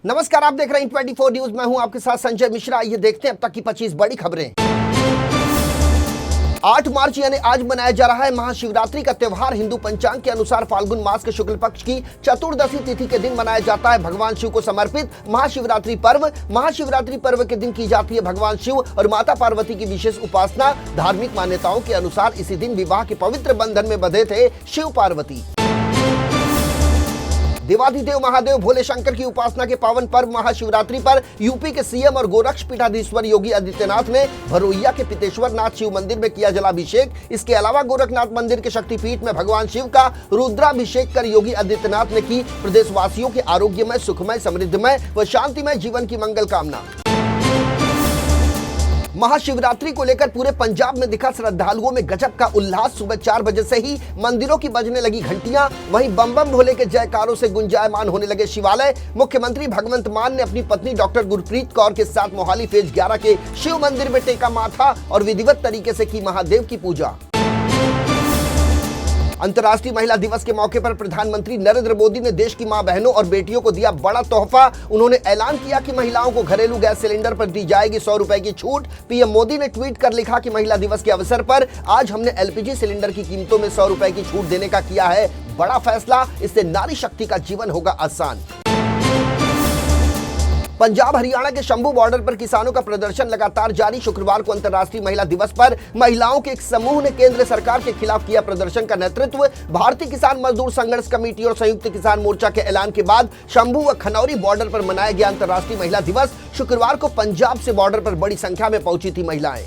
नमस्कार, आप देख रहे हैं 24 न्यूज। मैं हूं आपके साथ संजय मिश्रा। ये देखते हैं अब तक की 25 बड़ी खबरें। 8 मार्च यानी आज मनाया जा रहा है महाशिवरात्रि का त्यौहार। हिंदू पंचांग के अनुसार फाल्गुन मास के शुक्ल पक्ष की चतुर्दशी तिथि के दिन मनाया जाता है भगवान शिव को समर्पित महाशिवरात्रि पर्व। महाशिवरात्रि पर्व के दिन की जाती है भगवान शिव और माता पार्वती की विशेष उपासना। धार्मिक मान्यताओं के अनुसार इसी दिन विवाह के पवित्र बंधन में बंधे थे शिव पार्वती। देवाधिदेव महादेव भोले शंकर की उपासना के पावन पर्व महाशिवरात्रि पर यूपी के सीएम और गोरक्ष पीठाधीश्वर योगी आदित्यनाथ ने भरोइया के पितेश्वर नाथ शिव मंदिर में किया जलाभिषेक। इसके अलावा गोरखनाथ मंदिर के शक्तिपीठ में भगवान शिव का रुद्राभिषेक कर योगी आदित्यनाथ ने की प्रदेशवासियों के आरोग्यमय, सुखमय, समृद्धमय व शांतिमय जीवन की मंगल कामना। महाशिवरात्रि को लेकर पूरे पंजाब में दिखा श्रद्धालुओं में गजब का उल्लास। सुबह 4 बजे से ही मंदिरों की बजने लगी घंटियां, वहीं बम बम भोले के जयकारों से गुंजायमान होने लगे शिवालय। मुख्यमंत्री भगवंत मान ने अपनी पत्नी डॉक्टर गुरप्रीत कौर के साथ मोहाली फेज 11 के शिव मंदिर में टेका माथा और विधिवत तरीके से की महादेव की पूजा। अंतर्राष्ट्रीय महिला दिवस के मौके पर प्रधानमंत्री नरेंद्र मोदी ने देश की मां बहनों और बेटियों को दिया बड़ा तोहफा। उन्होंने ऐलान किया कि महिलाओं को घरेलू गैस सिलेंडर पर दी जाएगी 100 रुपए की छूट। पीएम मोदी ने ट्वीट कर लिखा कि महिला दिवस के अवसर पर आज हमने एलपीजी सिलेंडर की कीमतों में 100 रुपए की छूट देने का किया है बड़ा फैसला। इससे नारी शक्ति का जीवन होगा आसान। पंजाब हरियाणा के शंभू बॉर्डर पर किसानों का प्रदर्शन लगातार जारी। शुक्रवार को अंतर्राष्ट्रीय महिला दिवस पर महिलाओं के एक समूह ने केंद्र सरकार के खिलाफ किया प्रदर्शन का नेतृत्व। भारतीय किसान मजदूर संघर्ष कमेटी और संयुक्त किसान मोर्चा के ऐलान के बाद शंभू व खनौरी बॉर्डर पर मनाया गया अंतर्राष्ट्रीय महिला दिवस। शुक्रवार को पंजाब से बॉर्डर पर बड़ी संख्या में पहुंची थी महिलाएं।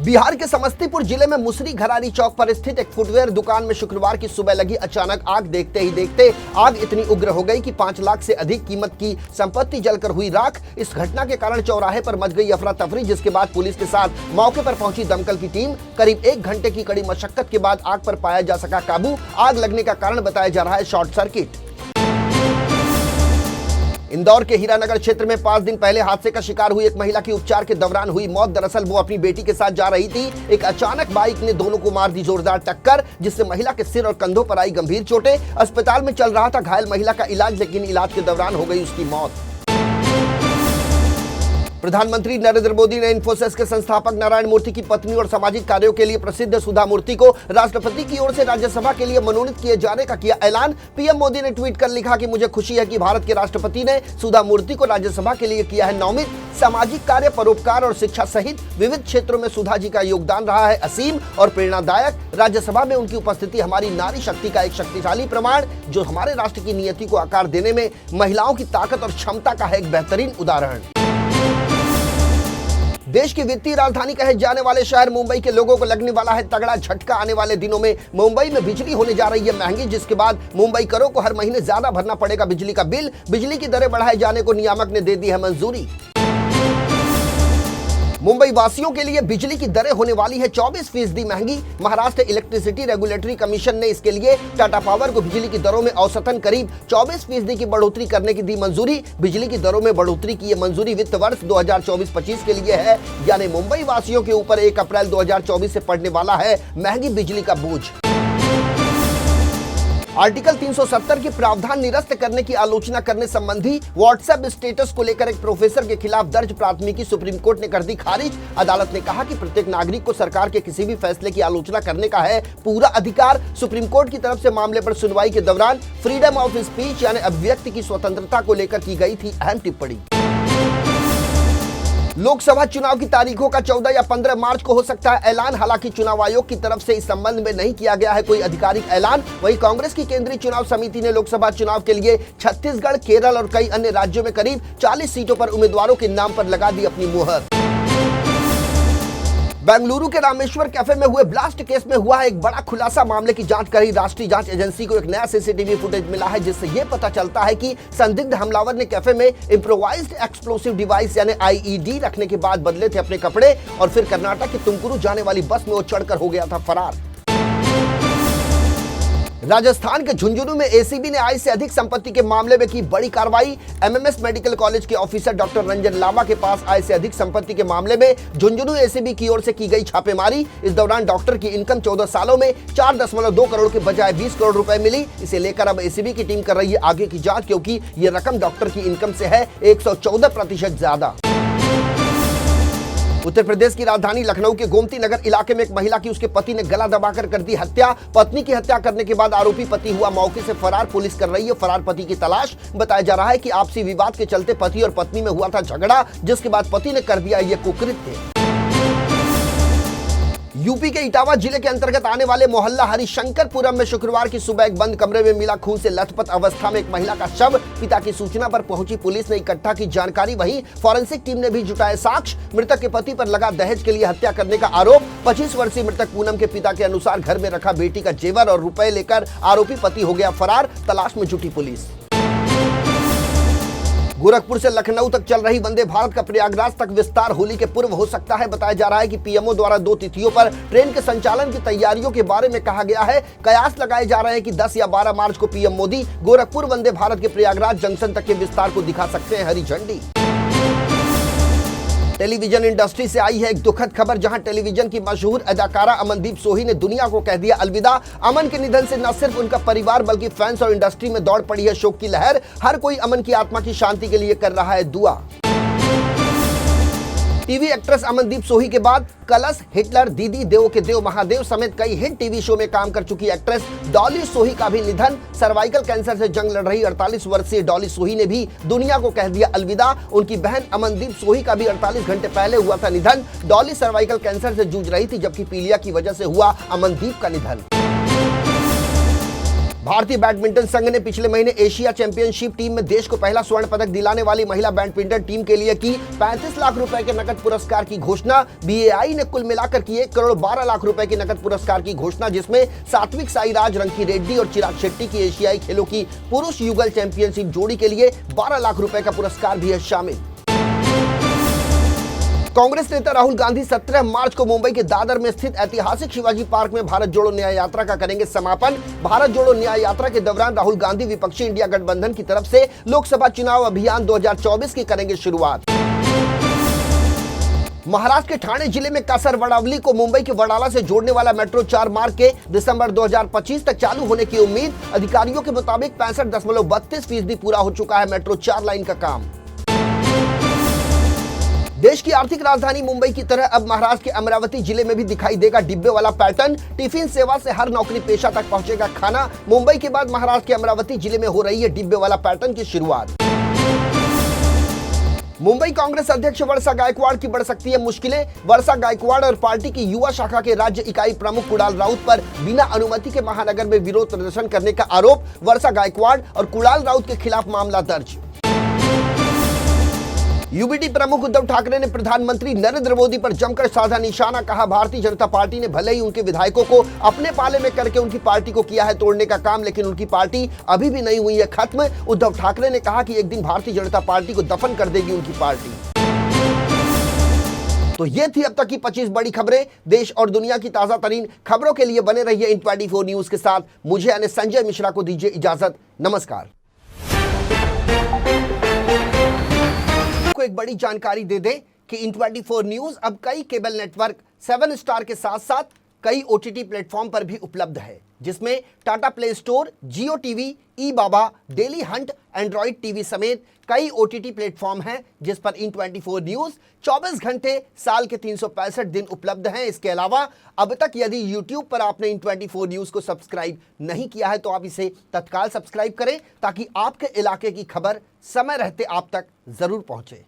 बिहार के समस्तीपुर जिले में मुसरी घरारी चौक पर स्थित एक फुटवेयर दुकान में शुक्रवार की सुबह लगी अचानक आग। देखते ही देखते आग इतनी उग्र हो गई कि 5 लाख से अधिक कीमत की संपत्ति जलकर हुई राख। इस घटना के कारण चौराहे पर मच गई अफरा तफरी, जिसके बाद पुलिस के साथ मौके पर पहुंची दमकल की टीम। करीब 1 घंटे की कड़ी मशक्कत के बाद आग पर पाया जा सका काबू। आग लगने का कारण बताया जा रहा है शॉर्ट सर्किट। इंदौर के हीरानगर क्षेत्र में 5 दिन पहले हादसे का शिकार हुई एक महिला की उपचार के दौरान हुई मौत। दरअसल वो अपनी बेटी के साथ जा रही थी। एक अचानक बाइक ने दोनों को मार दी जोरदार टक्कर, जिससे महिला के सिर और कंधों पर आई गंभीर चोटें। अस्पताल में चल रहा था घायल महिला का इलाज, लेकिन इलाज के दौरान हो गई उसकी मौत। प्रधानमंत्री नरेंद्र मोदी ने इन्फोसिस के संस्थापक नारायण मूर्ति की पत्नी और सामाजिक कार्यों के लिए प्रसिद्ध सुधा मूर्ति को राष्ट्रपति की ओर से राज्यसभा के लिए मनोनीत किए जाने का किया ऐलान। पीएम मोदी ने ट्वीट कर लिखा कि मुझे खुशी है कि भारत के राष्ट्रपति ने सुधा मूर्ति को राज्यसभा के लिए किया है नामित। सामाजिक कार्य, परोपकार और शिक्षा सहित विविध क्षेत्रों में सुधा जी का योगदान रहा है असीम और प्रेरणादायक। राज्यसभा में उनकी उपस्थिति हमारी नारी शक्ति का एक शक्तिशाली प्रमाण, जो हमारे राष्ट्र की नियति को आकार देने में महिलाओं की ताकत और क्षमता का है एक बेहतरीन उदाहरण। देश की वित्तीय राजधानी कहे जाने वाले शहर मुंबई के लोगों को लगने वाला है तगड़ा झटका। आने वाले दिनों में मुंबई में बिजली होने जा रही है महंगी, जिसके बाद मुंबई करों को हर महीने ज्यादा भरना पड़ेगा बिजली का बिल। बिजली की दरें बढ़ाए जाने को नियामक ने दे दी है मंजूरी। मुंबई वासियों के लिए बिजली की दरें होने वाली है 24% महंगी। महाराष्ट्र इलेक्ट्रिसिटी रेगुलेटरी कमीशन ने इसके लिए टाटा पावर को बिजली की दरों में औसतन करीब 24% की बढ़ोतरी करने की दी मंजूरी। बिजली की दरों में बढ़ोतरी की ये मंजूरी वित्त वर्ष 2024-25 के लिए है, यानी मुंबई वासियों के ऊपर 1 अप्रैल 2024 से पड़ने वाला है महंगी बिजली का बोझ। आर्टिकल 370 के प्रावधान निरस्त करने की आलोचना करने संबंधी व्हाट्सएप स्टेटस को लेकर एक प्रोफेसर के खिलाफ दर्ज प्राथमिकी सुप्रीम कोर्ट ने कर दी खारिज। अदालत ने कहा कि प्रत्येक नागरिक को सरकार के किसी भी फैसले की आलोचना करने का है पूरा अधिकार। सुप्रीम कोर्ट की तरफ से मामले पर सुनवाई के दौरान फ्रीडम ऑफ स्पीच यानी अभिव्यक्ति की स्वतंत्रता को लेकर की गई थी अहम टिप्पणी। लोकसभा चुनाव की तारीखों का 14 या 15 मार्च को हो सकता है ऐलान। हालांकि चुनाव आयोग की तरफ से इस संबंध में नहीं किया गया है कोई आधिकारिक ऐलान। वहीं कांग्रेस की केंद्रीय चुनाव समिति ने लोकसभा चुनाव के लिए छत्तीसगढ़, केरल और कई अन्य राज्यों में करीब 40 सीटों पर उम्मीदवारों के नाम पर लगा दी अपनी मुहर। बेंगलुरु के रामेश्वर कैफे में हुए ब्लास्ट केस में हुआ है एक बड़ा खुलासा। मामले की जांच कर रही राष्ट्रीय जांच एजेंसी को एक नया सीसीटीवी फुटेज मिला है, जिससे यह पता चलता है कि संदिग्ध हमलावर ने कैफे में इम्प्रोवाइज्ड एक्सप्लोसिव डिवाइस यानी आईईडी रखने के बाद बदले थे अपने कपड़े और फिर कर्नाटक के तुमकुरू जाने वाली बस में वो चढ़कर हो गया था फरार। राजस्थान के झुंझुनू में एसीबी ने आय से अधिक संपत्ति के मामले में की बड़ी कार्रवाई। एमएमएस मेडिकल कॉलेज के ऑफिसर डॉक्टर रंजन लांबा के पास आय से अधिक संपत्ति के मामले में झुंझुनू एसीबी की ओर से की गई छापेमारी। इस दौरान डॉक्टर की इनकम 14 सालों में 4.2 करोड़ के बजाय 20 करोड़ रुपए मिली। इसे लेकर अब एसीबी की टीम कर रही है आगे की जांच, क्योंकि ये रकम डॉक्टर की इनकम से है 114% ज्यादा। उत्तर प्रदेश की राजधानी लखनऊ के गोमती नगर इलाके में एक महिला की उसके पति ने गला दबाकर कर दी हत्या। पत्नी की हत्या करने के बाद आरोपी पति हुआ मौके से फरार। पुलिस कर रही है फरार पति की तलाश। बताया जा रहा है कि आपसी विवाद के चलते पति और पत्नी में हुआ था झगड़ा, जिसके बाद पति ने कर दिया ये कुकृत्य। यूपी के इटावा जिले के अंतर्गत आने वाले मोहल्ला हरिशंकरपुरम में शुक्रवार की सुबह एक बंद कमरे में मिला खून से लथपथ अवस्था में एक महिला का शव। पिता की सूचना पर पहुंची पुलिस ने इकट्ठा की जानकारी, वहीं फॉरेंसिक टीम ने भी जुटाए साक्ष्य। मृतक के पति पर लगा दहेज के लिए हत्या करने का आरोप। 25 वर्षीय मृतक पूनम के पिता के अनुसार घर में रखा बेटी का जेवर और रुपए लेकर आरोपी पति हो गया फरार। तलाश में जुटी पुलिस। गोरखपुर से लखनऊ तक चल रही वंदे भारत का प्रयागराज तक विस्तार होली के पूर्व हो सकता है। बताया जा रहा है कि पीएमओ द्वारा 2 तिथियों पर ट्रेन के संचालन की तैयारियों के बारे में कहा गया है। कयास लगाए जा रहे हैं कि 10 या 12 मार्च को पीएम मोदी गोरखपुर वंदे भारत के प्रयागराज जंक्शन तक के विस्तार को दिखा सकते हैं हरी झंडी। टेलीविजन इंडस्ट्री से आई है एक दुखद खबर, जहां टेलीविजन की मशहूर अदाकारा अमनदीप सोही ने दुनिया को कह दिया अलविदा। अमन के निधन से न सिर्फ उनका परिवार बल्कि फैंस और इंडस्ट्री में दौड़ पड़ी है शोक की लहर। हर कोई अमन की आत्मा की शांति के लिए कर रहा है दुआ। टीवी एक्ट्रेस अमनदीप सोही के बाद कलश, हिटलर, दीदी, देव के देव महादेव समेत कई हिट टीवी शो में काम कर चुकी एक्ट्रेस डॉली सोही का भी निधन। सर्वाइकल कैंसर से जंग लड़ रही 48 वर्षीय डॉली सोही ने भी दुनिया को कह दिया अलविदा। उनकी बहन अमनदीप सोही का भी 48 घंटे पहले हुआ था निधन। डॉली सर्वाइकल कैंसर से जूझ रही थी, जबकि पीलिया की वजह से हुआ अमनदीप का निधन। भारतीय बैडमिंटन संघ ने पिछले महीने एशिया चैंपियनशिप टीम में देश को पहला स्वर्ण पदक दिलाने वाली महिला बैडमिंटन टीम के लिए की 35 लाख रुपए के नकद पुरस्कार की घोषणा। बीएआई ने कुल मिलाकर की 1 करोड़ 12 लाख रुपए की नकद पुरस्कार की घोषणा, जिसमें सात्विक साईराज, रंकी रेड्डी और चिराग शेट्टी की एशियाई खेलों की पुरुष युगल चैंपियनशिप जोड़ी के लिए 12 लाख रुपए का पुरस्कार भी है शामिल। कांग्रेस नेता राहुल गांधी 17 मार्च को मुंबई के दादर में स्थित ऐतिहासिक शिवाजी पार्क में भारत जोड़ो न्याय यात्रा का करेंगे समापन। भारत जोड़ो न्याय यात्रा के दौरान राहुल गांधी विपक्षी इंडिया गठबंधन की तरफ से लोकसभा चुनाव अभियान 2024 की करेंगे शुरुआत। महाराष्ट्र के ठाणे जिले में कासरवडावली को मुंबई के वडाला से जोड़ने वाला मेट्रो 4 मार्ग के दिसंबर 2025 तक चालू होने की उम्मीद। अधिकारियों के मुताबिक 65.32% पूरा हो चुका है मेट्रो 4 लाइन का काम। देश की आर्थिक राजधानी मुंबई की तरह अब महाराष्ट्र के अमरावती जिले में भी दिखाई देगा डिब्बे वाला पैटर्न। टिफिन सेवा से हर नौकरी पेशा तक पहुंचेगा खाना। मुंबई के बाद महाराष्ट्र के अमरावती जिले में हो रही है डिब्बे वाला पैटर्न की शुरुआत। मुंबई कांग्रेस अध्यक्ष वर्षा गायकवाड़ की बढ़ सकती है मुश्किलें। वर्षा गायकवाड़ और पार्टी की युवा शाखा के राज्य इकाई प्रमुख कुणाल राउत पर बिना अनुमति के महानगर में विरोध प्रदर्शन करने का आरोप। वर्षा गायकवाड़ और कुणाल राउत के खिलाफ मामला दर्ज। यूबीटी प्रमुख उद्धव ठाकरे ने प्रधानमंत्री नरेंद्र मोदी पर जमकर साधा निशाना। कहा, भारतीय जनता पार्टी ने भले ही उनके विधायकों को अपने पाले में करके उनकी पार्टी को किया है तोड़ने का काम, लेकिन उनकी पार्टी अभी भी नहीं हुई है खत्म। उद्धव ठाकरे ने कहा कि एक दिन भारतीय जनता पार्टी को दफन कर देगी उनकी पार्टी। तो ये थी अब तक की 25 बड़ी खबरें। देश और दुनिया की ताजा तरीन खबरों के लिए बने रहिए इन 24 न्यूज के साथ। मुझे यानी संजय मिश्रा को दीजिए इजाजत। नमस्कार। को एक बड़ी जानकारी दे दें कि इन 24 न्यूज अब कई केबल नेटवर्क 7 स्टार के साथ साथ कई ओटीटी प्लेटफॉर्म पर भी उपलब्ध है, जिसमें टाटा प्ले स्टोर, जियो टीवी, ई बाबा, डेली हंट, एंड्रॉइड टीवी समेत कई ओटीटी प्लेटफॉर्म हैं, जिस पर इन 24 न्यूज 24 घंटे साल के 365 दिन उपलब्ध हैं। इसके अलावा अब तक यदि यूट्यूब पर आपने इन 24 न्यूज को सब्सक्राइब नहीं किया है तो आप इसे तत्काल सब्सक्राइब करें, ताकि आपके इलाके की खबर समय रहते आप तक जरूर पहुंचे।